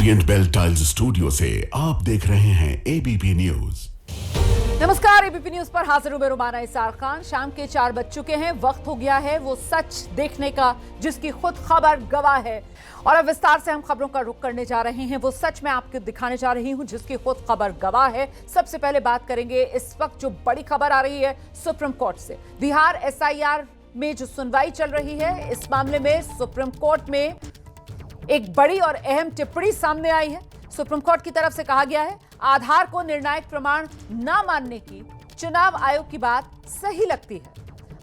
Orient bell tiles studio से आप देख रहे हैं एबीपी न्यूज। नमस्कार, एबीपी न्यूज पर हाजिर हूं मैं रुमाना इसार खान। शाम के 4 बज चुके हैं। वक्त हो गया है वो सच देखने का जिसकी खुद खबर गवाह है। और अब विस्तार से हम खबरों का रुख करने जा रहे हैं। वो सच मैं आपको दिखाने जा रही हूं जिसकी खुद खबर गवाह है। सबसे पहले बात करेंगे इस वक्त जो बड़ी खबर आ रही है सुप्रीम कोर्ट से। बिहार एसआईआर में जो सुनवाई चल रही है, इस मामले में सुप्रीम कोर्ट में एक बड़ी और अहम टिप्पणी सामने आई है। सुप्रीम कोर्ट की तरफ से कहा गया है, आधार को निर्णायक प्रमाण न मानने की चुनाव आयोग की बात सही लगती है।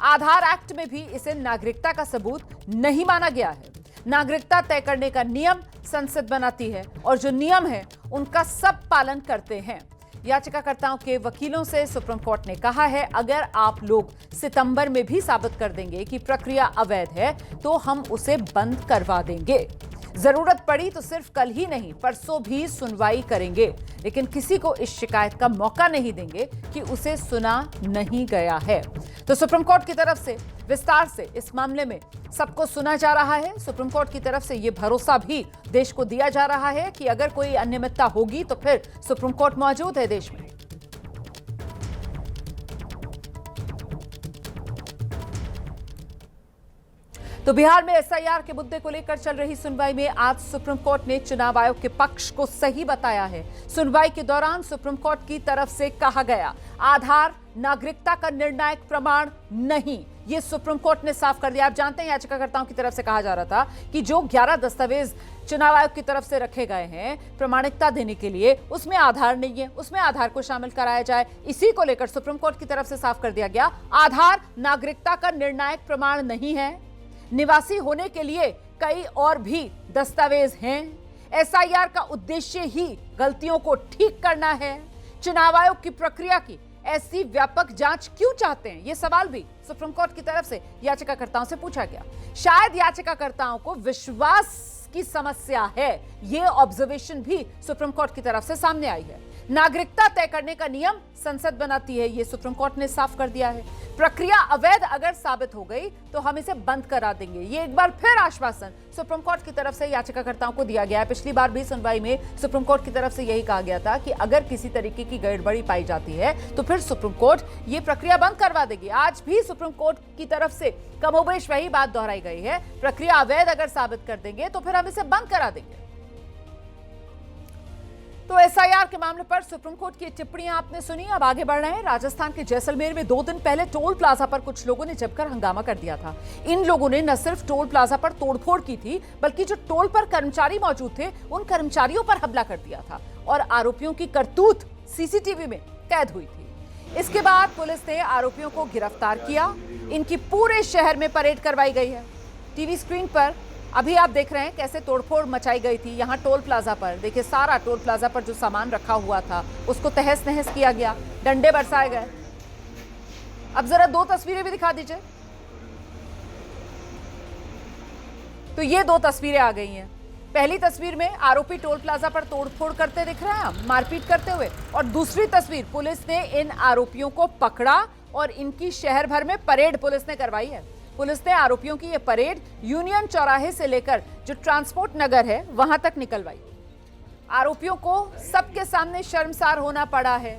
आधार एक्ट में भी इसे नागरिकता का सबूत नहीं माना गया है। नागरिकता तय करने का नियम संसद बनाती है और जो नियम है उनका सब पालन करते हैं। याचिकाकर्ताओं के वकीलों से सुप्रीम कोर्ट ने कहा है, अगर आप लोग सितंबर में भी साबित कर देंगे कि प्रक्रिया अवैध है तो हम उसे बंद करवा देंगे। जरूरत पड़ी तो सिर्फ कल ही नहीं परसों भी सुनवाई करेंगे, लेकिन किसी को इस शिकायत का मौका नहीं देंगे कि उसे सुना नहीं गया है। तो सुप्रीम कोर्ट की तरफ से विस्तार से इस मामले में सबको सुना जा रहा है। सुप्रीम कोर्ट की तरफ से यह भरोसा भी देश को दिया जा रहा है कि अगर कोई अनियमितता होगी तो फिर सुप्रीम कोर्ट मौजूद है देश में। तो बिहार में एसआईआर के मुद्दे को लेकर चल रही सुनवाई में आज सुप्रीम कोर्ट ने चुनाव आयोग के पक्ष को सही बताया है। सुनवाई के दौरान सुप्रीम कोर्ट की तरफ से कहा गया, आधार नागरिकता का निर्णायक प्रमाण नहीं, ये सुप्रीम कोर्ट ने साफ कर दिया। आप जानते हैं याचिकाकर्ताओं की तरफ से कहा जा रहा था कि जो 11 दस्तावेज चुनाव आयोग की तरफ से रखे गए हैं प्रामाणिकता देने के लिए, उसमें आधार नहीं है, उसमें आधार को शामिल कराया जाए। इसी को लेकर सुप्रीम कोर्ट की तरफ से साफ कर दिया गया, आधार नागरिकता का निर्णायक प्रमाण नहीं है। निवासी होने के लिए कई और भी दस्तावेज हैं। एसआईआर का उद्देश्य ही गलतियों को ठीक करना है। चुनाव आयोग की प्रक्रिया की ऐसी व्यापक जांच क्यों चाहते हैं, यह सवाल भी सुप्रीम कोर्ट की तरफ से याचिकाकर्ताओं से पूछा गया। शायद याचिकाकर्ताओं को विश्वास की समस्या है, यह ऑब्जर्वेशन भी सुप्रीम कोर्ट की तरफ से सामने आई है। नागरिकता तय करने का नियम संसद बनाती है, यह सुप्रीम कोर्ट ने साफ कर दिया है। प्रक्रिया अवैध अगर साबित हो गई तो हम इसे बंद करा देंगे, ये एक बार फिर आश्वासन सुप्रीम कोर्ट की तरफ से याचिकाकर्ताओं को दिया गया है। पिछली बार भी सुनवाई में सुप्रीम कोर्ट की तरफ से यही कहा गया था कि अगर किसी तरीके की गड़बड़ी पाई जाती है तो फिर सुप्रीम कोर्ट ये प्रक्रिया बंद करवा देगी। आज भी सुप्रीम कोर्ट की तरफ से कमोबेश वही बात दोहराई गई है, प्रक्रिया अवैध अगर साबित कर देंगे तो फिर हम इसे बंद करा देंगे। तो एसआईआर के मामले पर सुप्रीम कोर्ट की टिप्पणियां आपने सुनी। अब आगे बढ़ रहे हैं। राजस्थान के जैसलमेर में 2 दिन पहले टोल प्लाजा पर कुछ लोगों ने जमकर हंगामा कर दिया था। इन लोगों ने न सिर्फ टोल प्लाजा पर तोड़फोड़ की थी, बल्कि जो टोल पर कर्मचारी मौजूद थे उन कर्मचारियों पर हमला कर दिया था और आरोपियों की करतूत सीसीटीवी में कैद हुई थी। इसके बाद पुलिस ने आरोपियों को गिरफ्तार किया। इनकी पूरे शहर में परेड करवाई गई है। टीवी स्क्रीन पर अभी आप देख रहे हैं कैसे तोड़फोड़ मचाई गई थी। यहाँ टोल प्लाजा पर देखिए, सारा टोल प्लाजा पर जो सामान रखा हुआ था उसको तहस नहस किया गया, डंडे बरसाए गए। अब जरा 2 तस्वीरें भी दिखा दीजिए। तो ये 2 तस्वीरें आ गई हैं। पहली तस्वीर में आरोपी टोल प्लाजा पर तोड़फोड़ करते दिख रहे हैं, मारपीट करते हुए, और दूसरी तस्वीर पुलिस ने इन आरोपियों को पकड़ा और इनकी शहर भर में परेड पुलिस ने करवाई है। पुलिस ने आरोपियों की यह परेड यूनियन चौराहे से लेकर जो ट्रांसपोर्ट नगर है वहां तक निकलवाई। आरोपियों को सबके सामने शर्मसार होना पड़ा है।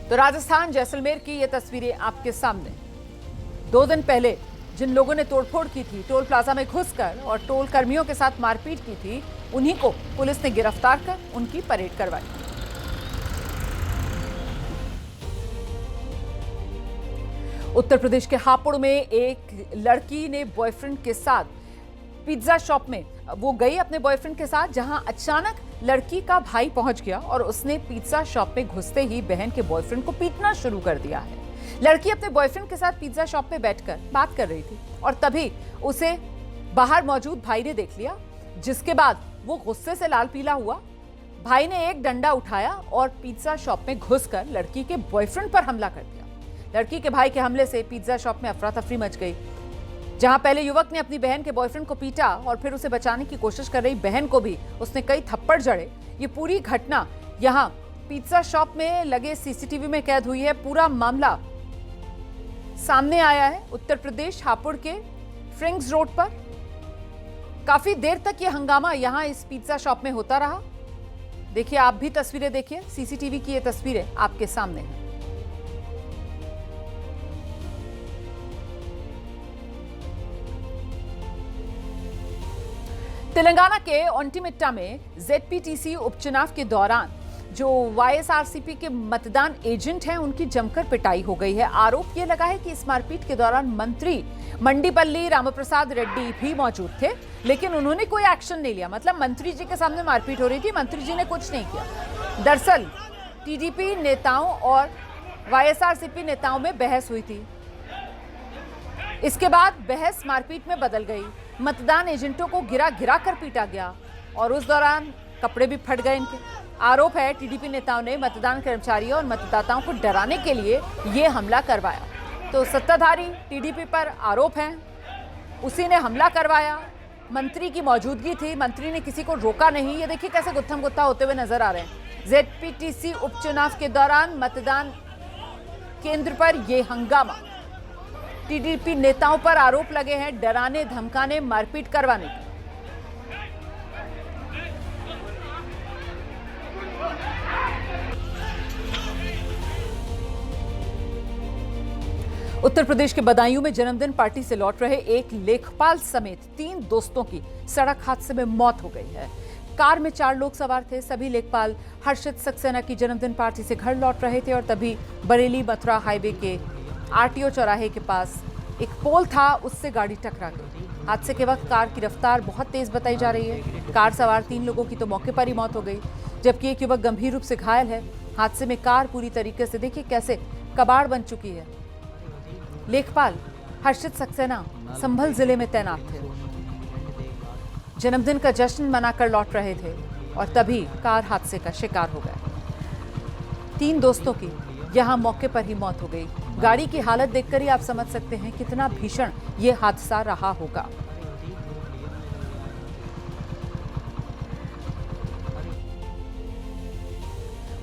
तो राजस्थान जैसलमेर की ये तस्वीरें आपके सामने। 2 दिन पहले जिन लोगों ने तोड़फोड़ की थी, टोल प्लाजा में घुसकर और टोल कर्मियों के साथ मारपीट की थी, उन्हीं को पुलिस ने गिरफ्तार कर उनकी परेड करवाई। उत्तर प्रदेश के हापुड़ में एक लड़की ने बॉयफ्रेंड के साथ पिज्जा शॉप में वो गई अपने बॉयफ्रेंड के साथ, जहां अचानक लड़की का भाई पहुंच गया और उसने पिज्जा शॉप में घुसते ही बहन के बॉयफ्रेंड को पीटना शुरू कर दिया है। लड़की अपने बॉयफ्रेंड के साथ पिज्जा शॉप में बैठकर बात कर रही थी और तभी उसे बाहर मौजूद भाई ने देख लिया, जिसके बाद वो गुस्से से लाल पीला हुआ। भाई ने एक डंडा उठाया और पिज्जा शॉप में घुसकर लड़की के बॉयफ्रेंड पर हमला कर दिया। लड़की के भाई के हमले से पिज्जा शॉप में अफरा तफरी मच गई, जहां पहले युवक ने अपनी बहन के बॉयफ्रेंड को पीटा और फिर उसे बचाने की कोशिश कर रही बहन को भी उसने कई थप्पड़ जड़े। ये पूरी घटना यहां पिज्जा शॉप में लगे सीसीटीवी में कैद हुई है। पूरा मामला सामने आया है उत्तर प्रदेश हापुड़ के फ्रिंग्स रोड पर। काफी देर तक ये हंगामा यहां इस पिज्जा शॉप में होता रहा। देखिए, आप भी तस्वीरें देखिए, सीसीटीवी की ये तस्वीरें आपके सामने हैं। तेलंगाना के ओंटिमिट्टा में जेडपीटीसी उपचुनाव के दौरान जो वाईएसआरसीपी के मतदान एजेंट हैं उनकी जमकर पिटाई हो गई है। आरोप यह लगा है कि इस मारपीट के दौरान मंत्री मंडीपल्ली रामप्रसाद रेड्डी भी मौजूद थे, लेकिन उन्होंने कोई एक्शन नहीं लिया। मतलब मंत्री जी के सामने मारपीट हो रही थी, मंत्री जी ने कुछ नहीं किया। दरअसल टीडीपी नेताओं और वाईएसआरसीपी नेताओं में बहस हुई थी। इसके बाद बहस मारपीट में बदल गई। मतदान एजेंटों को गिरा गिरा कर पीटा गया और उस दौरान कपड़े भी फट गए इनके। आरोप है टीडीपी नेताओं ने मतदान कर्मचारियों और मतदाताओं को डराने के लिए ये हमला करवाया। तो सत्ताधारी टीडीपी पर आरोप है, उसी ने हमला करवाया। मंत्री की मौजूदगी थी, मंत्री ने किसी को रोका नहीं। ये देखिए कैसे गुत्थम गुत्था होते हुए नजर आ रहे हैं। जेडपीटीसी उपचुनाव के दौरान मतदान केंद्र पर यह हंगामा। टीडीपी नेताओं पर आरोप लगे हैं डराने, धमकाने, मारपीट करवाने के। उत्तर प्रदेश के बदायूं में जन्मदिन पार्टी से लौट रहे एक लेखपाल समेत 3 दोस्तों की सड़क हादसे में मौत हो गई है। कार में 4 लोग सवार थे। सभी लेखपाल हर्षित सक्सेना की जन्मदिन पार्टी से घर लौट रहे थे और तभी बरेली मथुरा हाईवे के आरटीओ चौराहे के पास एक पोल था, उससे गाड़ी टकरा गई। हादसे के वक्त कार की रफ्तार बहुत तेज बताई जा रही है। कार सवार 3 लोगों की तो मौके पर ही मौत हो गई, जबकि एक युवक गंभीर रूप से घायल है। हादसे में कार पूरी तरीके से देखिए कैसे कबाड़ बन चुकी है। लेखपाल हर्षित सक्सेना संभल जिले में तैनात थे, जन्मदिन का जश्न मनाकर लौट रहे थे और तभी कार हादसे का शिकार हो गए। 3 दोस्तों की यहां मौके पर ही मौत हो गई। गाड़ी की हालत देखकर ही आप समझ सकते हैं कितना भीषण यह हादसा रहा होगा।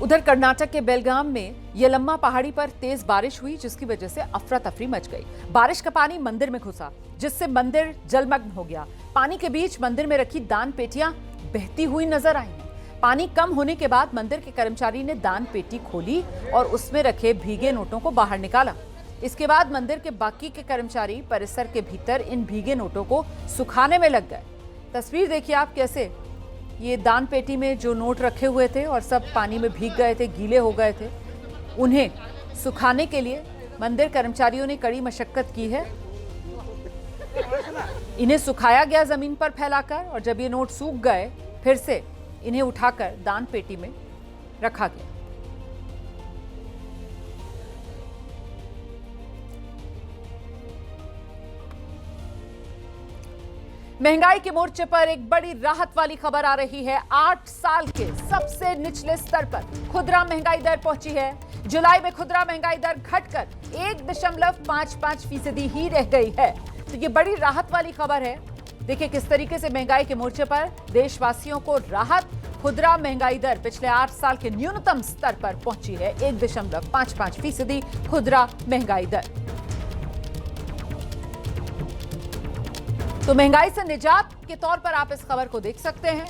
उधर कर्नाटक के बेलगाम में येलम्मा पहाड़ी पर तेज बारिश हुई, जिसकी वजह से अफरा तफरी मच गई। बारिश का पानी मंदिर में घुसा, जिससे मंदिर जलमग्न हो गया। पानी के बीच मंदिर में रखी दान पेटियां बहती हुई नजर आई। पानी कम होने के बाद मंदिर के कर्मचारी ने दान पेटी खोली और उसमें रखे भीगे नोटों को बाहर निकाला। इसके बाद मंदिर के बाकी के कर्मचारी परिसर के भीतर इन भीगे नोटों को सुखाने में लग गए। तस्वीर देखिए आप कैसे ये दान पेटी में जो नोट रखे हुए थे और सब पानी में भीग गए थे, गीले हो गए थे, उन्हें सुखाने के लिए मंदिर कर्मचारियों ने कड़ी मशक्कत की है। इन्हें सुखाया गया जमीन पर फैलाकर, और जब ये नोट सूख गए फिर से इन्हें उठाकर दान पेटी में रखा गया। महंगाई के मोर्चे पर एक बड़ी राहत वाली खबर आ रही है। 8 साल के सबसे निचले स्तर पर खुदरा महंगाई दर पहुंची है। जुलाई में खुदरा महंगाई दर घटकर 1.55% ही रह गई है। तो ये बड़ी राहत वाली खबर है। देखिए किस तरीके से महंगाई के मोर्चे पर देशवासियों को राहत। खुदरा महंगाई दर पिछले 8 साल के न्यूनतम स्तर पर पहुंची है, 1.55% खुदरा महंगाई दर। तो महंगाई से निजात के तौर पर आप इस खबर को देख सकते हैं।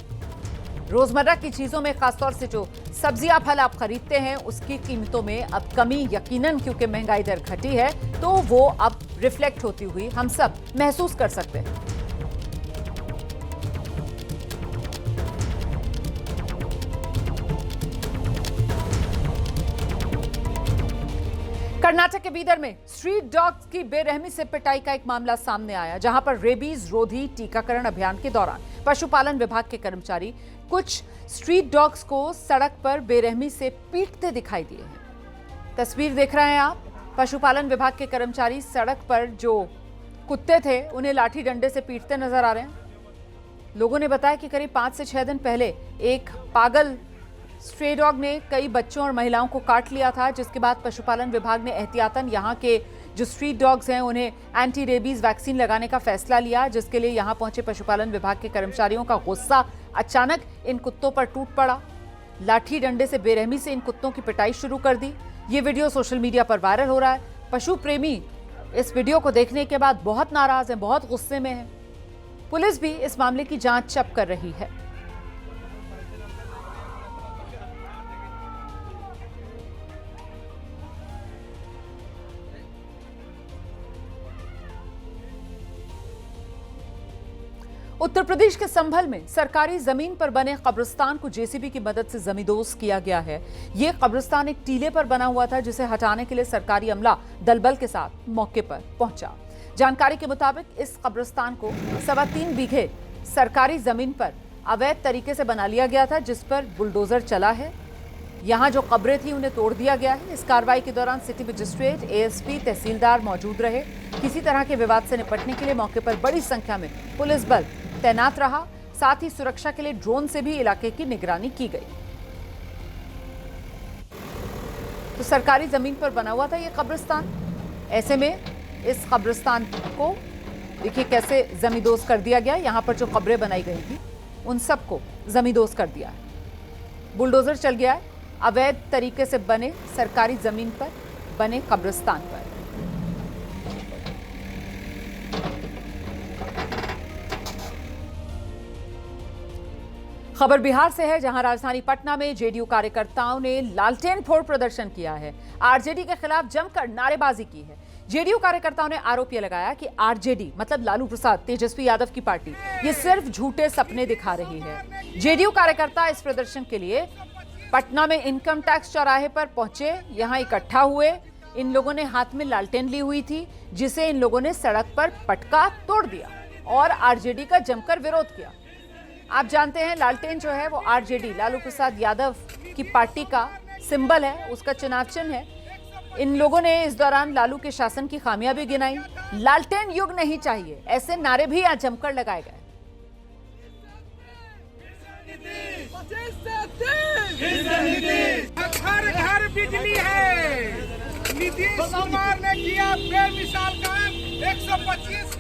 रोजमर्रा की चीजों में, खासतौर से जो सब्जियां फल आप खरीदते हैं, उसकी कीमतों में अब कमी यकीनन, क्योंकि महंगाई दर घटी है तो वो अब रिफ्लेक्ट होती हुई हम सब महसूस कर सकते हैं। कर्नाटक के बीदर में स्ट्रीट डॉग्स की बेरहमी से पिटाई का एक मामला सामने आया, जहां पर रेबीज रोधी टीकाकरण अभियान के दौरान पशुपालन विभाग के कर्मचारी कुछ स्ट्रीट डॉग्स को सड़क पर बेरहमी से पीटते दिखाई दिए हैं। तस्वीर देख रहे हैं आप। पशुपालन विभाग के कर्मचारी सड़क पर जो कुत्ते थे उन्हें लाठी डंडे से पीटते नजर आ रहे हैं। लोगों ने बताया कि करीब 5 से 6 दिन पहले एक पागल स्ट्रे डॉग ने कई बच्चों और महिलाओं को काट लिया था, जिसके बाद पशुपालन विभाग ने एहतियातन यहां के जो स्ट्रीट डॉग्स हैं उन्हें एंटी रेबीज वैक्सीन लगाने का फैसला लिया, जिसके लिए यहां पहुंचे पशुपालन विभाग के कर्मचारियों का गुस्सा अचानक इन कुत्तों पर टूट पड़ा। लाठी डंडे से बेरहमी से इन कुत्तों की पिटाई शुरू कर दी। ये वीडियो सोशल मीडिया पर वायरल हो रहा है। पशु प्रेमी इस वीडियो को देखने के बाद बहुत नाराज हैं, बहुत गुस्से में हैं। पुलिस भी इस मामले की जांच अब कर रही है। उत्तर प्रदेश के संभल में सरकारी जमीन पर बने कब्रिस्तान को जेसीबी की मदद से जमींदोज किया गया है। यह कब्रिस्तान एक टीले पर बना हुआ था, जिसे हटाने के लिए सरकारी अमला दलबल के साथ मौके पर पहुंचा। जानकारी के मुताबिक इस कब्रिस्तान को 3.25 बीघे सरकारी जमीन पर अवैध तरीके से बना लिया गया था, जिस पर बुलडोजर चला है। यहां जो कब्रें थी उन्हें तोड़ दिया गया है। इस कार्रवाई के दौरान सिटी मजिस्ट्रेट, एएसपी, तहसीलदार मौजूद रहे। किसी तरह के विवाद से निपटने के लिए मौके पर बड़ी संख्या में पुलिस बल तैनात रहा। साथ ही सुरक्षा के लिए ड्रोन से भी इलाके की निगरानी की गई। तो सरकारी जमीन पर बना हुआ था यह कब्रिस्तान। ऐसे में इस कब्रिस्तान को देखिए कैसे जमींदोज कर दिया गया। यहां पर जो कब्रें बनाई गई थी उन सबको जमींदोज कर दिया है। बुलडोजर चल गया है अवैध तरीके से बने सरकारी जमीन पर बने कब्रिस्तान पर। खबर बिहार से है, जहां राजधानी पटना में जेडीयू कार्यकर्ताओं ने लालटेन फोड़ प्रदर्शन किया है। आरजेडी के खिलाफ जमकर नारेबाजी की है। जेडीयू कार्यकर्ताओं ने आरोप यह लगाया कि आरजेडी मतलब लालू प्रसाद, तेजस्वी यादव की पार्टी, ये सिर्फ झूठे सपने दिखा रही है। जेडीयू कार्यकर्ता इस प्रदर्शन के लिए पटना में इनकम टैक्स चौराहे पर पहुंचे, यहां इकट्ठा हुए। इन लोगों ने हाथ में लालटेन ली हुई थी, जिसे इन लोगों ने सड़क पर पटका तोड़ दिया और आरजेडी का जमकर विरोध किया। आप जानते हैं लालटेन जो है वो आरजेडी, लालू प्रसाद यादव की पार्टी का सिंबल है, उसका चुनाव चिन्ह है। इन लोगों ने इस दौरान लालू के शासन की खामियां भी गिनाई। लालटेन युग नहीं चाहिए, ऐसे नारे भी आज जमकर लगाए गए। घर घर बिजली है। नीतीश कुमार ने किया बेमिसाल काम। 125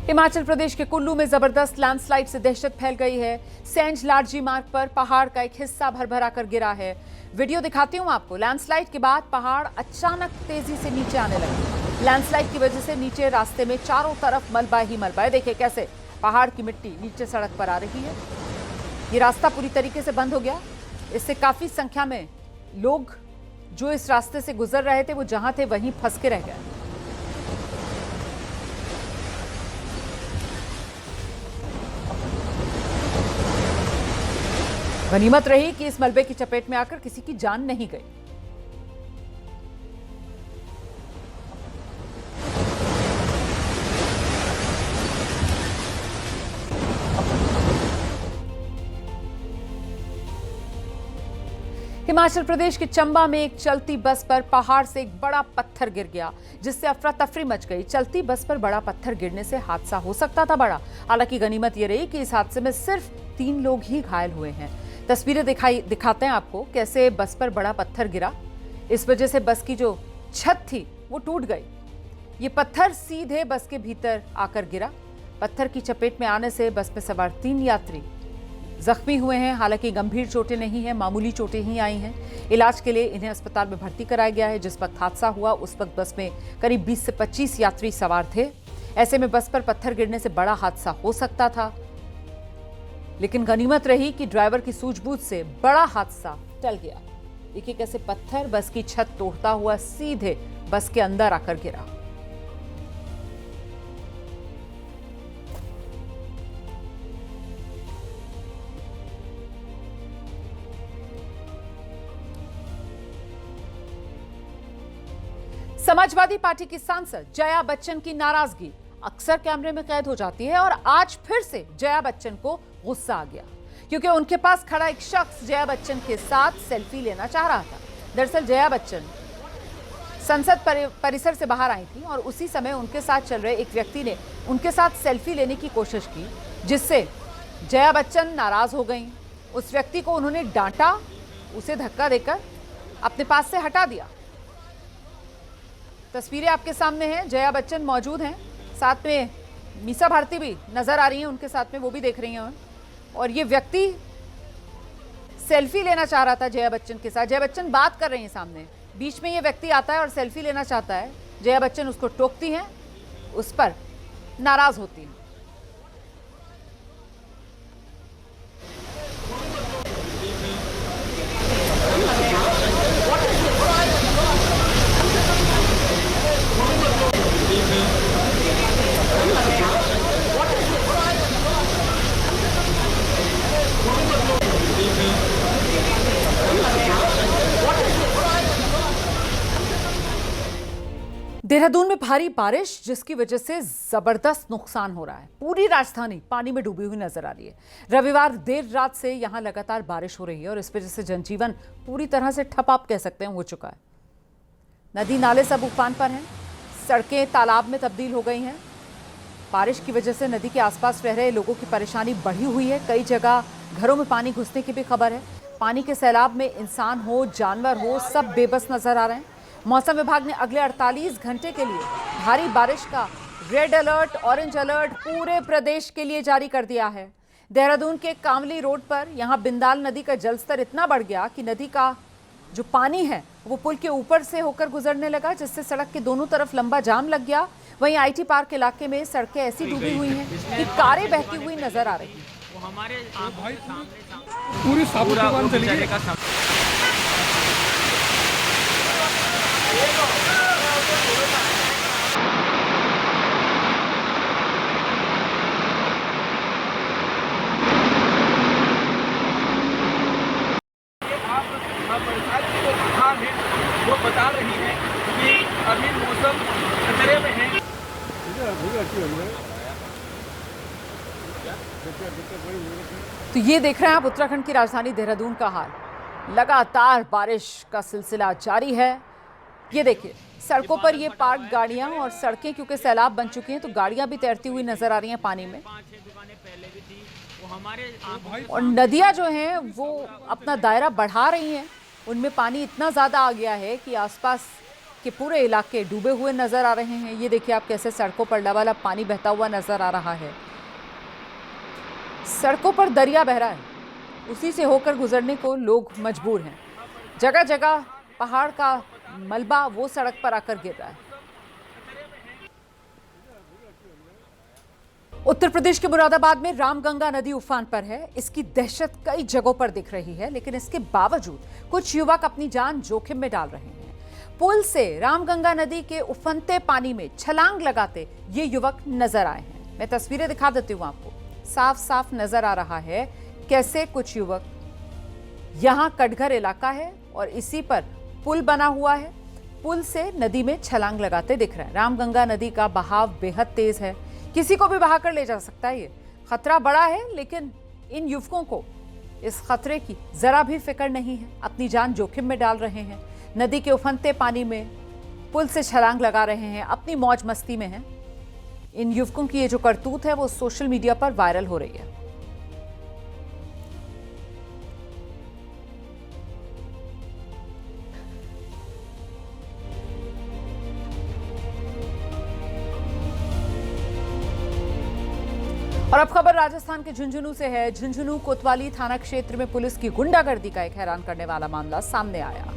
हिमाचल प्रदेश के कुल्लू में जबरदस्त लैंडस्लाइड से दहशत फैल गई है। सेंज लारजी मार्ग पर पहाड़ का एक हिस्सा भरभरा कर गिरा है। वीडियो दिखाती हूं आपको। लैंडस्लाइड के बाद पहाड़ अचानक तेजी से नीचे आने लगे। लैंडस्लाइड की वजह से नीचे रास्ते में चारों तरफ मलबा ही मलबा है। देखिए कैसे पहाड़ की मिट्टी नीचे सड़क पर आ रही है। ये रास्ता पूरी तरीके से बंद हो गया। इससे काफी संख्या में लोग जो इस रास्ते से गुजर रहे थे वो जहां थे वहीं फंस के रह गए। गनीमत रही कि इस मलबे की चपेट में आकर किसी की जान नहीं गई। हिमाचल प्रदेश के चंबा में एक चलती बस पर पहाड़ से एक बड़ा पत्थर गिर गया, जिससे अफरा तफरी मच गई। चलती बस पर बड़ा पत्थर गिरने से हादसा हो सकता था बड़ा। हालांकि गनीमत यह रही कि इस हादसे में सिर्फ 3 लोग ही घायल हुए हैं। तस्वीरें दिखाते हैं आपको कैसे बस पर बड़ा पत्थर गिरा। इस वजह से बस की जो छत थी वो टूट गई। ये पत्थर सीधे बस के भीतर आकर गिरा। पत्थर की चपेट में आने से बस में सवार 3 यात्री जख्मी हुए हैं। हालांकि गंभीर चोटें नहीं हैं, मामूली चोटें ही आई हैं। इलाज के लिए इन्हें अस्पताल में भर्ती कराया गया है। जिस वक्त हादसा हुआ उस वक्त बस में करीब 20 से 25 यात्री सवार थे। ऐसे में बस पर पत्थर गिरने से बड़ा हादसा हो सकता था, लेकिन गनीमत रही कि ड्राइवर की सूझबूझ से बड़ा हादसा टल गया। देखिए कैसे पत्थर बस की छत तोड़ता हुआ सीधे बस के अंदर आकर गिरा। समाजवादी पार्टी की सांसद जया बच्चन की नाराजगी अक्सर कैमरे में कैद हो जाती है और आज फिर से जया बच्चन को गुस्सा आ गया, क्योंकि उनके पास खड़ा एक शख्स जया बच्चन के साथ सेल्फी लेना चाह रहा था। दरअसल जया बच्चन संसद परिसर से बाहर आई थी और उसी समय उनके साथ चल रहे एक व्यक्ति ने उनके साथ सेल्फी लेने की कोशिश की, जिससे जया बच्चन नाराज हो गईं। उस व्यक्ति को उन्होंने डांटा, उसे धक्का देकर अपने पास से हटा दिया। तस्वीरें आपके सामने हैं। जया बच्चन मौजूद हैं, साथ में मीसा भारती भी नजर आ रही हैं उनके साथ में, वो भी देख रही हैं। और ये व्यक्ति सेल्फी लेना चाह रहा था जया बच्चन के साथ। जया बच्चन बात कर रही हैं सामने, बीच में ये व्यक्ति आता है और सेल्फी लेना चाहता है। जया बच्चन उसको टोकती हैं, उस पर नाराज होती हैं। देहरादून में भारी बारिश जिसकी वजह से जबरदस्त नुकसान हो रहा है। पूरी राजधानी पानी में डूबी हुई नजर आ रही है। रविवार देर रात से यहां लगातार बारिश हो रही है और इस वजह से जनजीवन पूरी तरह से ठप आप कह सकते हैं हो चुका है। नदी नाले सब उफान पर हैं, सड़कें तालाब में तब्दील हो गई हैं। बारिश की वजह से नदी के आसपास रह रहे लोगों की परेशानी बढ़ी हुई है। कई जगह घरों में पानी घुसने की भी खबर है। पानी के सैलाब में इंसान हो, जानवर हो, सब बेबस नजर आ रहे हैं। मौसम विभाग ने अगले 48 घंटे के लिए भारी बारिश का रेड अलर्ट, ऑरेंज अलर्ट पूरे प्रदेश के लिए जारी कर दिया है। देहरादून के कांवली रोड पर यहां बिंदाल नदी का जलस्तर इतना बढ़ गया कि नदी का जो पानी है वो पुल के ऊपर से होकर गुजरने लगा, जिससे सड़क के दोनों तरफ लंबा जाम लग गया। वहीं आईटी पार्क इलाके में सड़कें ऐसी डूबी हुई हैं कि कारें बहती हुई नजर आ रही हैं। पूरी साबुत चली गई। वो बता रही है कि अभी मौसम खतरे में है। तो ये देख रहे हैं आप उत्तराखंड की राजधानी देहरादून का हाल। लगातार बारिश का सिलसिला जारी है। ये देखिए सड़कों पर ये पार्क गाड़ियां और सड़कें क्योंकि सैलाब बन चुकी हैं तो गाड़ियां भी तैरती हुई नजर आ रही हैं पानी में। और नदियां जो हैं वो अपना दायरा बढ़ा रही हैं। उनमें पानी इतना ज़्यादा आ गया है कि आसपास के पूरे इलाके डूबे हुए नज़र आ रहे हैं। ये देखिए आप कैसे सड़कों पर लबालब पानी बहता हुआ नज़र आ रहा है। सड़कों पर दरिया बह रहा है, उसी से होकर गुजरने को लोग मजबूर हैं। जगह जगह पहाड़ का मलबा वो सड़क पर आकर गिर रहा है। उत्तर प्रदेश के मुरादाबाद में रामगंगा नदी उफान पर है। इसकी दहशत कई जगहों पर दिख रही है, लेकिन इसके बावजूद कुछ युवक अपनी जान जोखिम में डाल रहे हैं। पुल से रामगंगा नदी के उफनते पानी में छलांग लगाते ये युवक नजर आए हैं। मैं तस्वीरें दिखा देती हूँ आपको। साफ साफ नजर आ रहा है कैसे कुछ युवक, यहाँ कटघर इलाका है और इसी पर पुल बना हुआ है, पुल से नदी में छलांग लगाते दिख रहे हैं। रामगंगा नदी का बहाव बेहद तेज है, किसी को भी बहाकर ले जा सकता है। ये खतरा बड़ा है, लेकिन इन युवकों को इस खतरे की जरा भी फिक्र नहीं है। अपनी जान जोखिम में डाल रहे हैं, नदी के उफनते पानी में पुल से छलांग लगा रहे हैं, अपनी मौज मस्ती में हैं। इन युवकों की ये जो करतूत है वो सोशल मीडिया पर वायरल हो रही है। और अब खबर राजस्थान के झुंझुनू से है। झुंझुनू कोतवाली थाना क्षेत्र में पुलिस की गुंडागर्दी का एक हैरान करने वाला मामला सामने आया।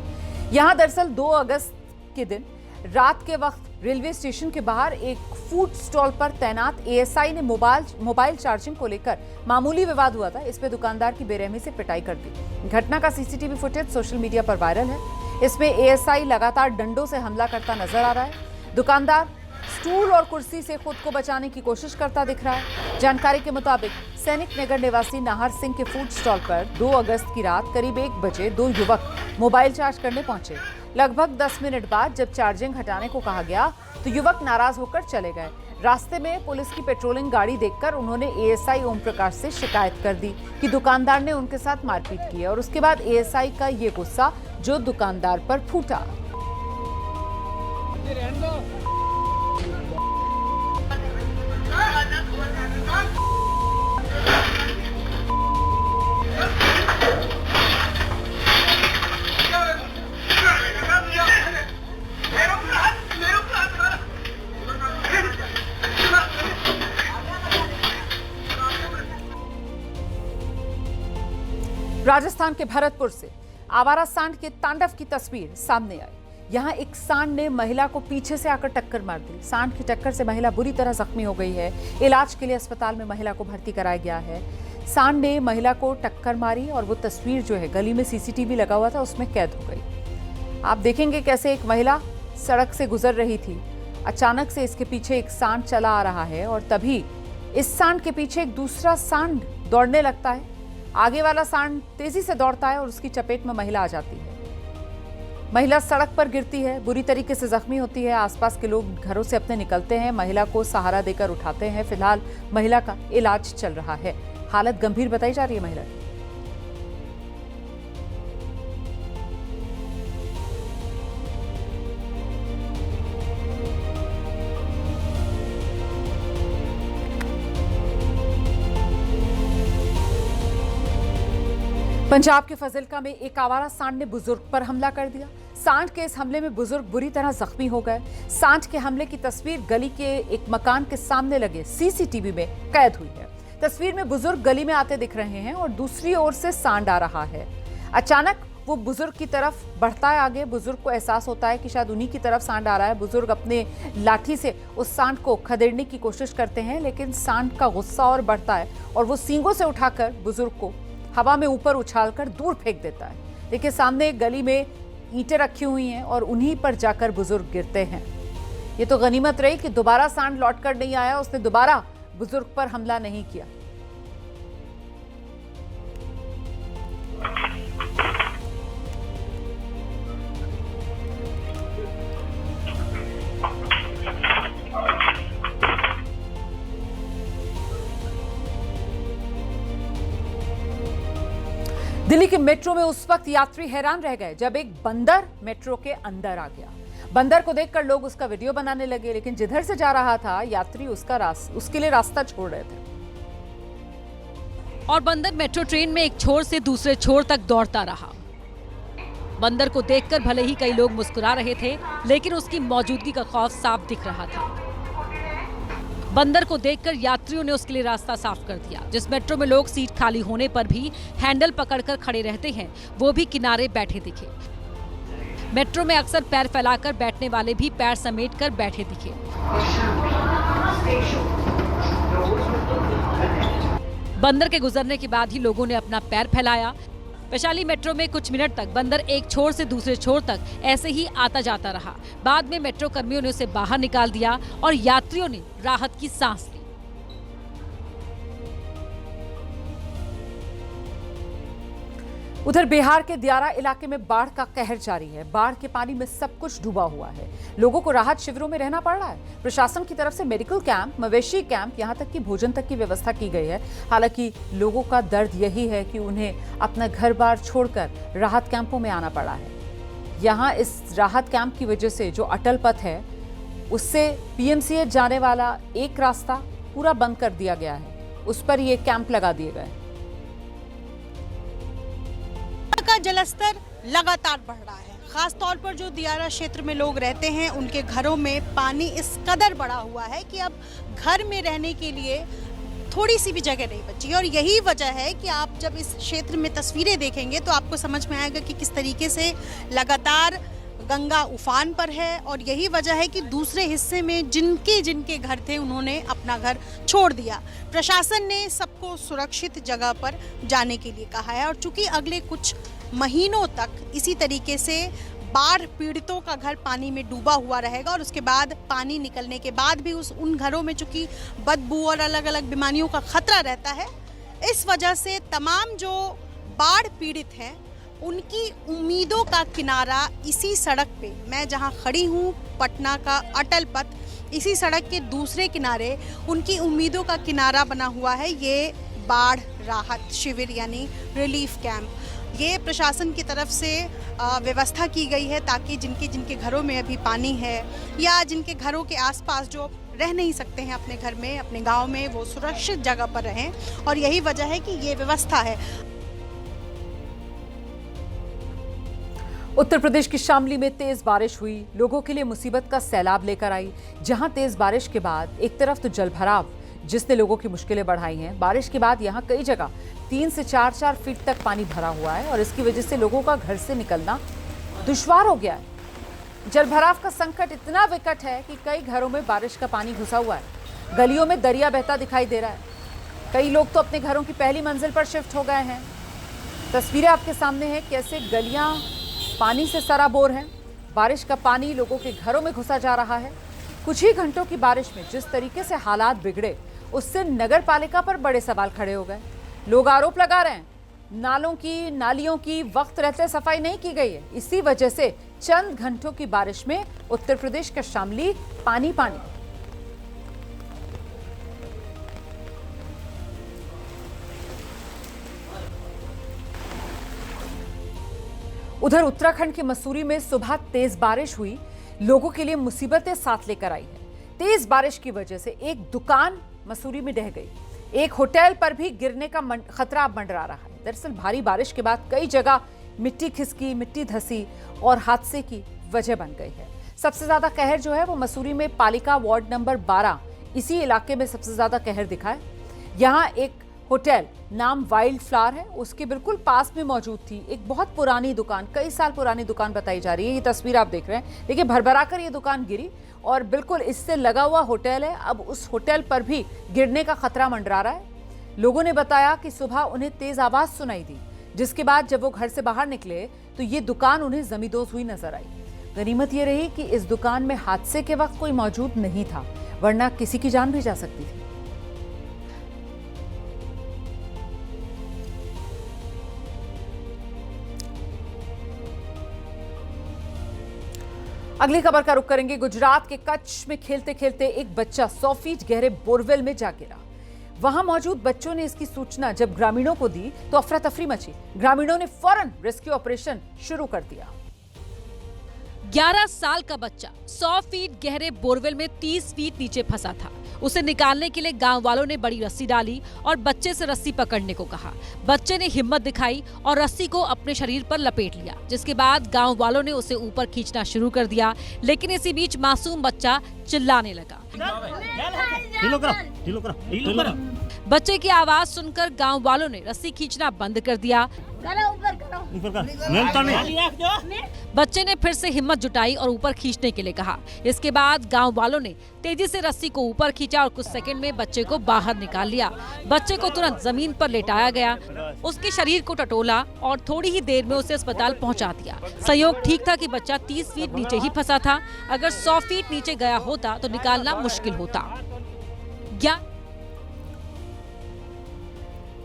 यहां दरअसल 2 अगस्त के दिन रात के वक्त रेलवे स्टेशन के बाहर एक फूड स्टॉल पर तैनात एएसआई ने मोबाइल चार्जिंग को लेकर मामूली विवाद हुआ था। इस पे दुकानदार की बेरहमी से पिटाई कर दी। घटना का सीसीटीवी फुटेज सोशल मीडिया पर वायरल है। इसमें एएसआई लगातार डंडों से हमला करता नजर आ रहा है। दुकानदार स्टूल और कुर्सी से खुद को बचाने की कोशिश करता दिख रहा है। जानकारी के मुताबिक सैनिक नगर निवासी नाहर सिंह के फूड स्टॉल पर 2 अगस्त की रात करीब 1 बजे 2 युवक मोबाइल चार्ज करने पहुंचे। लगभग 10 मिनट बाद जब चार्जिंग हटाने को कहा गया तो युवक नाराज होकर चले गए। रास्ते में पुलिस की पेट्रोलिंग गाड़ी देखकर उन्होंने एएसआई ओम प्रकाश से शिकायत कर दी कि दुकानदार ने उनके साथ मारपीट की है और उसके बाद एएसआई का ये गुस्सा जो दुकानदार पर फूटा। राजस्थान के भरतपुर से आवारा सांड के तांडव की तस्वीर सामने आई। यहाँ एक सांड ने महिला को पीछे से आकर टक्कर मार दी। सांड की टक्कर से महिला बुरी तरह जख्मी हो गई है। इलाज के लिए अस्पताल में महिला को भर्ती कराया गया है। सांड ने महिला को टक्कर मारी और वो तस्वीर जो है गली में सीसीटीवी लगा हुआ था उसमें कैद हो गई। आप देखेंगे कैसे एक महिला सड़क से गुजर रही थी, अचानक से इसके पीछे एक सांड चला आ रहा है और तभी इस सांड के पीछे एक दूसरा सांड दौड़ने लगता है। आगे वाला सांड तेजी से दौड़ता है और उसकी चपेट में महिला आ जाती है। महिला सड़क पर गिरती है, बुरी तरीके से जख्मी होती है। आसपास के लोग घरों से अपने निकलते हैं, महिला को सहारा देकर उठाते हैं। फिलहाल महिला का इलाज चल रहा है। हालत गंभीर बताई जा रही है महिला की। पंजाब के फजिल्का में एक आवारा सांड ने बुजुर्ग पर हमला कर दिया। सांड के इस हमले में बुजुर्ग बुरी तरह जख्मी हो गए। सांड के हमले की तस्वीर गली के एक मकान के सामने लगे सीसीटीवी में कैद हुई है। तस्वीर में बुजुर्ग गली में आते दिख रहे हैं और दूसरी ओर से सांड आ रहा है। अचानक वो बुजुर्ग की तरफ बढ़ता है आगे। बुजुर्ग को एहसास होता है कि शायद उन्हीं की तरफ सांड आ रहा है। बुजुर्ग अपने लाठी से उस सांड को खदेड़ने की कोशिश करते हैं, लेकिन सांड का गुस्सा और बढ़ता है और वो सींगों से उठाकर बुजुर्ग को हवा में ऊपर उछालकर दूर फेंक देता है। देखिए सामने एक गली में ईंटें रखी हुई हैं और उन्हीं पर जाकर बुजुर्ग गिरते हैं। ये तो गनीमत रही कि दोबारा सांड लौटकर नहीं आया, उसने दोबारा बुजुर्ग पर हमला नहीं किया। दिल्ली के मेट्रो में उस वक्त यात्री हैरान रह गए जब एक बंदर मेट्रो के अंदर आ गया। बंदर को देखकर लोग उसका वीडियो बनाने लगे, लेकिन जिधर से जा रहा था यात्री उसके लिए रास्ता छोड़ रहे थे। और बंदर मेट्रो ट्रेन में एक छोर से दूसरे छोर तक दौड़ता रहा। बंदर को देखकर भले ही कई लोग मुस्कुरा रहे थे, लेकिन उसकी मौजूदगी का खौफ साफ दिख रहा था। बंदर को देखकर यात्रियों ने उसके लिए रास्ता साफ कर दिया। जिस मेट्रो में लोग सीट खाली होने पर भी हैंडल पकड़कर खड़े रहते हैं, वो भी किनारे बैठे दिखे। मेट्रो में अक्सर पैर फैलाकर बैठने वाले भी पैर समेटकर बैठे दिखे। बंदर के गुजरने के बाद ही लोगों ने अपना पैर फैलाया। वैशाली मेट्रो में कुछ मिनट तक बंदर एक छोर से दूसरे छोर तक ऐसे ही आता जाता रहा। बाद में मेट्रो कर्मियों ने उसे बाहर निकाल दिया और यात्रियों ने राहत की सांस ली। उधर बिहार के दियारा इलाके में बाढ़ का कहर जारी है। बाढ़ के पानी में सब कुछ डूबा हुआ है। लोगों को राहत शिविरों में रहना पड़ रहा है। प्रशासन की तरफ से मेडिकल कैंप, मवेशी कैंप, यहां तक कि भोजन तक की व्यवस्था की गई है। हालांकि लोगों का दर्द यही है कि उन्हें अपना घर बार छोड़कर राहत कैंपों में आना पड़ा है। यहाँ इस राहत कैंप की वजह से जो अटल पथ है उससे पीएमसीएच जाने वाला एक रास्ता पूरा बंद कर दिया गया है, उस पर ये कैंप लगा दिए गए। का जलस्तर लगातार बढ़ रहा है। खास तौर पर जो दियारा क्षेत्र में लोग रहते हैं उनके घरों में पानी इस कदर बढ़ा हुआ है कि अब घर में रहने के लिए थोड़ी सी भी जगह नहीं बची। और यही वजह है कि आप जब इस क्षेत्र में तस्वीरें देखेंगे तो आपको समझ में आएगा कि किस तरीके से लगातार गंगा उफान पर है। और यही वजह है कि दूसरे हिस्से में जिनके घर थे उन्होंने अपना घर छोड़ दिया। प्रशासन ने सबको सुरक्षित जगह पर जाने के लिए कहा है। और चूंकि अगले कुछ महीनों तक इसी तरीके से बाढ़ पीड़ितों का घर पानी में डूबा हुआ रहेगा और उसके बाद पानी निकलने के बाद भी उन घरों में चूंकि बदबू और अलग अलग बीमारियों का खतरा रहता है, इस वजह से तमाम जो बाढ़ पीड़ित हैं उनकी उम्मीदों का किनारा इसी सड़क पे, मैं जहां खड़ी हूं पटना का अटल पथ, इसी सड़क के दूसरे किनारे उनकी उम्मीदों का किनारा बना हुआ है। ये बाढ़ राहत शिविर यानी रिलीफ कैंप, ये प्रशासन की तरफ से व्यवस्था की गई है ताकि जिनके घरों में अभी पानी है या जिनके घरों के आसपास जो रह नहीं सकते हैं अपने घर में, अपने गांव में, वो सुरक्षित जगह पर रहें। और यही वजह है कि ये व्यवस्था है। उत्तर प्रदेश की शामली में तेज बारिश हुई, लोगों के लिए मुसीबत का सैलाब लेकर आई। जहां तेज बारिश के बाद एक तरफ तो जलभराव जिसने लोगों की मुश्किलें बढ़ाई हैं, बारिश के बाद यहां कई जगह 3 से 4 फीट तक पानी भरा हुआ है और इसकी वजह से लोगों का घर से निकलना दुश्वार हो गया है। जलभराव का संकट इतना विकट है कि कई घरों में बारिश का पानी घुसा हुआ है। गलियों में दरिया बहता दिखाई दे रहा है। कई लोग तो अपने घरों की पहली मंजिल पर शिफ्ट हो गए हैं। तस्वीरें आपके सामने हैं, कैसे गलियां पानी से सराबोर हैं। बारिश का पानी लोगों के घरों में घुसा जा रहा है। कुछ ही घंटों की बारिश में जिस तरीके से हालात बिगड़े, उससे नगर पालिका पर बड़े सवाल खड़े हो गए। लोग आरोप लगा रहे हैं, नालियों की वक्त रहते सफाई नहीं की गई है। इसी वजह से चंद घंटों की बारिश में उत्तर प्रदेश का शामली पानी पानी। उधर उत्तराखंड के मसूरी में सुबह तेज बारिश हुई, लोगों के लिए मुसीबतें साथ लेकर आई है। तेज बारिश की वजह से एक दुकान मसूरी में ढह गई। एक होटल पर भी गिरने का खतरा मंडरा रहा है। दरअसल भारी बारिश के बाद कई जगह मिट्टी खिसकी, मिट्टी धसी और हादसे की वजह बन गई है। सबसे ज्यादा कहर जो है वो मसूरी में पालिका वार्ड नंबर 12, इसी इलाके में सबसे ज्यादा कहर दिखा है। यहाँ एक होटल नाम वाइल्ड फ्लावर है, उसके बिल्कुल पास में मौजूद थी एक बहुत पुरानी दुकान, कई साल पुरानी दुकान बताई जा रही है। ये तस्वीर आप देख रहे हैं। देखिए, भरभरा कर ये दुकान गिरी और बिल्कुल इससे लगा हुआ होटल है। अब उस होटल पर भी गिरने का खतरा मंडरा रहा है। लोगों ने बताया कि सुबह उन्हें तेज आवाज सुनाई दी, जिसके बाद जब वो घर से बाहर निकले तो ये दुकान उन्हें जमींदोज हुई नजर आई। गनीमत ये रही कि इस दुकान में हादसे के वक्त कोई मौजूद नहीं था, वरना किसी की जान भी जा सकती थी। अगली खबर का रुख करेंगे। गुजरात के कच्छ में खेलते खेलते एक बच्चा 100 फीट गहरे बोरवेल में जा गिरा। वहां मौजूद बच्चों ने इसकी सूचना जब ग्रामीणों को दी तो अफरा तफरी मची। ग्रामीणों ने फौरन रेस्क्यू ऑपरेशन शुरू कर दिया। 11 साल का बच्चा 100 फीट गहरे बोरवेल में 30 फीट नीचे फंसा था। उसे निकालने के लिए गांव वालों ने बड़ी रस्सी डाली और बच्चे से रस्सी पकड़ने को कहा। बच्चे ने हिम्मत दिखाई और रस्सी को अपने शरीर पर लपेट लिया, जिसके बाद गांव वालों ने उसे ऊपर खींचना शुरू कर दिया। लेकिन इसी बीच मासूम बच्चा चिल्लाने लगा। बच्चे की आवाज सुनकर गांव वालों ने रस्सी खींचना बंद कर दिया। बच्चे ने फिर से हिम्मत जुटाई और ऊपर खींचने के लिए कहा। इसके बाद गांव वालों ने तेजी से रस्सी को ऊपर खींचा और कुछ सेकंड में बच्चे को बाहर निकाल लिया। बच्चे को तुरंत जमीन पर लेटाया गया, उसके शरीर को टटोला और थोड़ी ही देर में उसे अस्पताल पहुंचा दिया। संयोग ठीक था कि बच्चा 30 फीट नीचे ही फंसा था। अगर 100 फीट नीचे गया होता तो निकालना मुश्किल होता।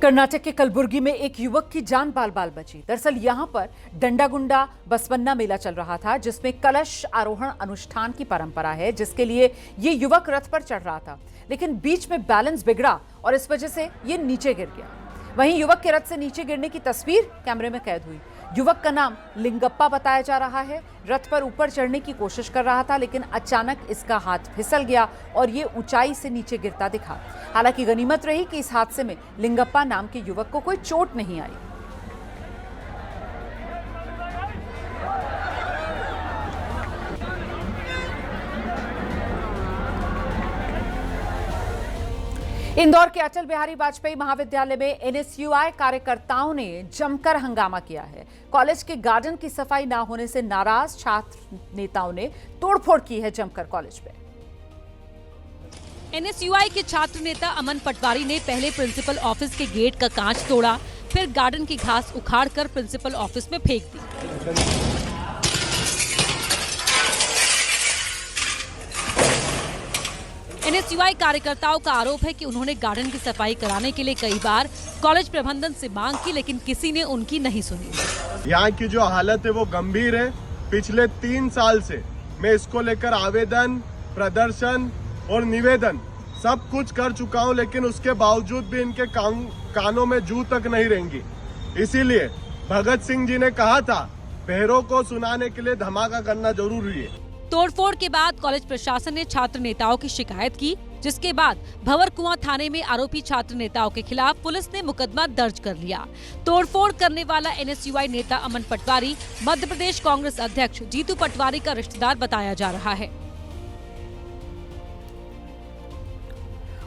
कर्नाटक के कलबुर्गी में एक युवक की जान बाल बाल बची। दरअसल यहां पर डंडा गुंडा बसवन्ना मेला चल रहा था, जिसमें कलश आरोहण अनुष्ठान की परंपरा है, जिसके लिए ये युवक रथ पर चढ़ रहा था, लेकिन बीच में बैलेंस बिगड़ा और इस वजह से ये नीचे गिर गया। वहीं युवक के रथ से नीचे गिरने की तस्वीर कैमरे में कैद हुई। युवक का नाम लिंगप्पा बताया जा रहा है। रथ पर ऊपर चढ़ने की कोशिश कर रहा था, लेकिन अचानक इसका हाथ फिसल गया और ये ऊंचाई से नीचे गिरता दिखा। हालांकि गनीमत रही कि इस हादसे में लिंगप्पा नाम के युवक को कोई चोट नहीं आई। इंदौर के अटल बिहारी वाजपेयी महाविद्यालय में एनएसयूआई कार्यकर्ताओं ने जमकर हंगामा किया है। कॉलेज के गार्डन की सफाई ना होने से नाराज छात्र नेताओं ने तोड़फोड़ की है जमकर कॉलेज में। एनएसयूआई के छात्र नेता अमन पटवारी ने पहले प्रिंसिपल ऑफिस के गेट का कांच तोड़ा, फिर गार्डन की घास उखाड़कर प्रिंसिपल ऑफिस में फेंक दी। एनएसयूआई कार्यकर्ताओं का आरोप है कि उन्होंने गार्डन की सफाई कराने के लिए कई बार कॉलेज प्रबंधन से मांग की, लेकिन किसी ने उनकी नहीं सुनी। यहाँ की जो हालत है वो गंभीर है। पिछले 3 साल से मैं इसको लेकर आवेदन, प्रदर्शन और निवेदन सब कुछ कर चुका हूँ, लेकिन उसके बावजूद भी इनके कानों में जू तक नहीं रहेंगी। इसीलिए भगत सिंह जी ने कहा था, बहरों को सुनाने के लिए धमाका करना जरूरी है। तोड़फोड़ के बाद कॉलेज प्रशासन ने छात्र नेताओं की शिकायत की, जिसके बाद भंवरकुआं थाने में आरोपी छात्र नेताओं के खिलाफ पुलिस ने मुकदमा दर्ज कर लिया। तोड़फोड़ करने वाला एनएसयूआई नेता अमन पटवारी मध्य प्रदेश कांग्रेस अध्यक्ष जीतू पटवारी का रिश्तेदार बताया जा रहा है।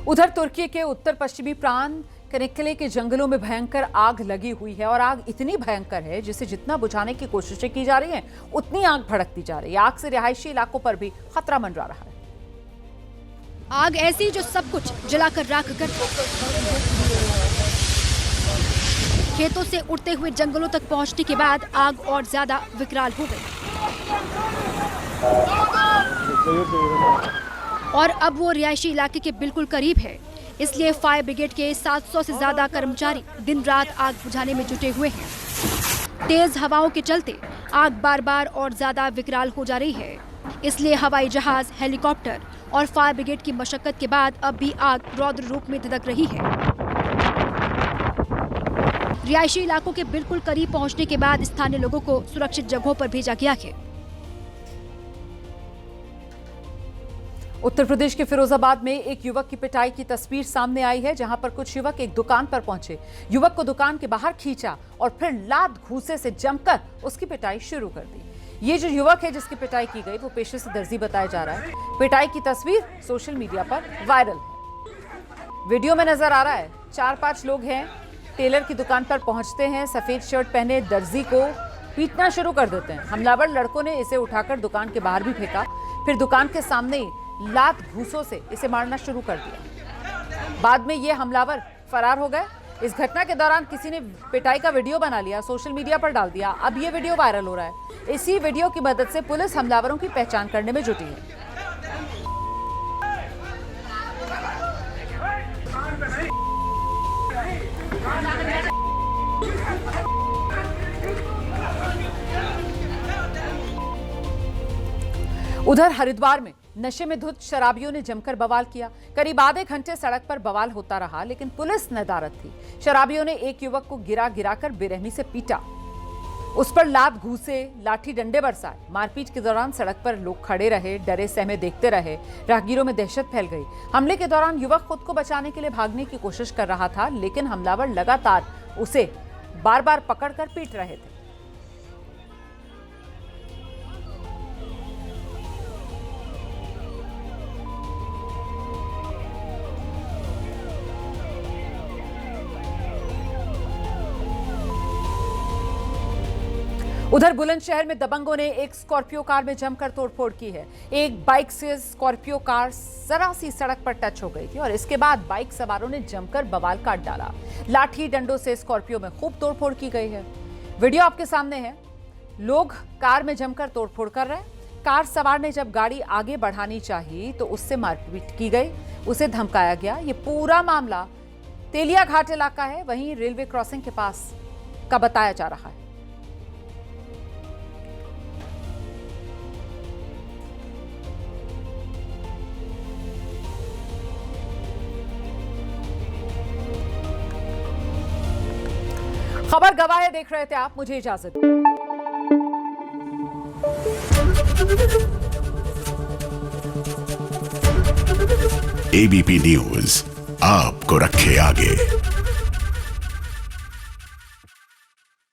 उधर तुर्की के उत्तर पश्चिमी प्रांत कनेक्टले के जंगलों में भयंकर आग लगी हुई है और आग इतनी भयंकर है जिसे जितना बुझाने की कोशिशें की जा रही हैं उतनी आग भड़कती जा रही है। आग से रिहायशी इलाकों पर भी खतरा मंडरा रहा है। आग ऐसी जो सब कुछ जलाकर राख कर खेतों से उड़ते हुए जंगलों तक पहुंचने के बाद आग और ज्यादा विकराल हो गई और अब वो रिहायशी इलाके के बिल्कुल करीब है। इसलिए फायर ब्रिगेड के 700 से ज्यादा कर्मचारी दिन रात आग बुझाने में जुटे हुए हैं। तेज हवाओं के चलते आग बार बार और ज्यादा विकराल हो जा रही है। इसलिए हवाई जहाज, हेलीकॉप्टर और फायर ब्रिगेड की मशक्कत के बाद अब भी आग रौद्र रूप में धधक रही है। रिहायशी इलाकों के बिल्कुल करीब पहुंचने के बाद स्थानीय लोगों को सुरक्षित जगहों पर भेजा गया है। उत्तर प्रदेश के फिरोजाबाद में एक युवक की पिटाई की तस्वीर सामने आई है, जहां पर कुछ युवक एक दुकान पर पहुंचे, युवक को दुकान के बाहर खींचा और फिर लात घूंसे से जमकर उसकी पिटाई शुरू कर दी। ये जो युवक है जिसकी पिटाई की गई वो पेशे से दर्जी बताया जा रहा है। पिटाई की तस्वीर सोशल मीडिया पर वायरल है। वीडियो में नजर आ रहा है 4-5 लोग हैं, टेलर की दुकान पर पहुंचते हैं, सफेद शर्ट पहने दर्जी को पीटना शुरू कर देते हैं। हमलावर लड़कों ने इसे उठाकर दुकान के बाहर भी फेंका, फिर दुकान के सामने ही लात घूंसों से इसे मारना शुरू कर दिया। बाद में ये हमलावर फरार हो गए। इस घटना के दौरान किसी ने पिटाई का वीडियो बना लिया, सोशल मीडिया पर डाल दिया। अब ये वीडियो वायरल हो रहा है। इसी वीडियो की मदद से पुलिस हमलावरों की पहचान करने में जुटी है। उधर हरिद्वार में नशे में धुत शराबियों ने जमकर बवाल किया। करीब आधे घंटे सड़क पर बवाल होता रहा, लेकिन पुलिस नदारद थी। शराबियों ने एक युवक को गिराकर बेरहमी से पीटा, उस पर लात घूंसे, लाठी डंडे बरसाए। मारपीट के दौरान सड़क पर लोग खड़े रहे, डरे सहमे देखते रहे। राहगीरों में दहशत फैल गई। हमले के दौरान युवक खुद को बचाने के लिए भागने की कोशिश कर रहा था, लेकिन हमलावर लगातार उसे बार बार पकड़कर पीट रहे थे। उधर बुलंदशहर में दबंगों ने एक स्कॉर्पियो कार में जमकर तोड़फोड़ की है। एक बाइक से स्कॉर्पियो कार जरा सी सड़क पर टच हो गई थी और इसके बाद बाइक सवारों ने जमकर बवाल काट डाला। लाठी डंडों से स्कॉर्पियो में खूब तोड़फोड़ की गई है। वीडियो आपके सामने है। लोग कार में जमकर तोड़फोड़ कर रहे हैं। कार सवार ने जब गाड़ी आगे बढ़ानी चाहिए तो उससे मारपीट की गई, उसे धमकाया गया। ये पूरा मामला तेलिया घाट इलाका है, वहीं रेलवे क्रॉसिंग के पास का बताया जा रहा है। खबर गवाह देख रहे थे आप, मुझे इजाजत। एबीपी न्यूज आपको रखे आगे।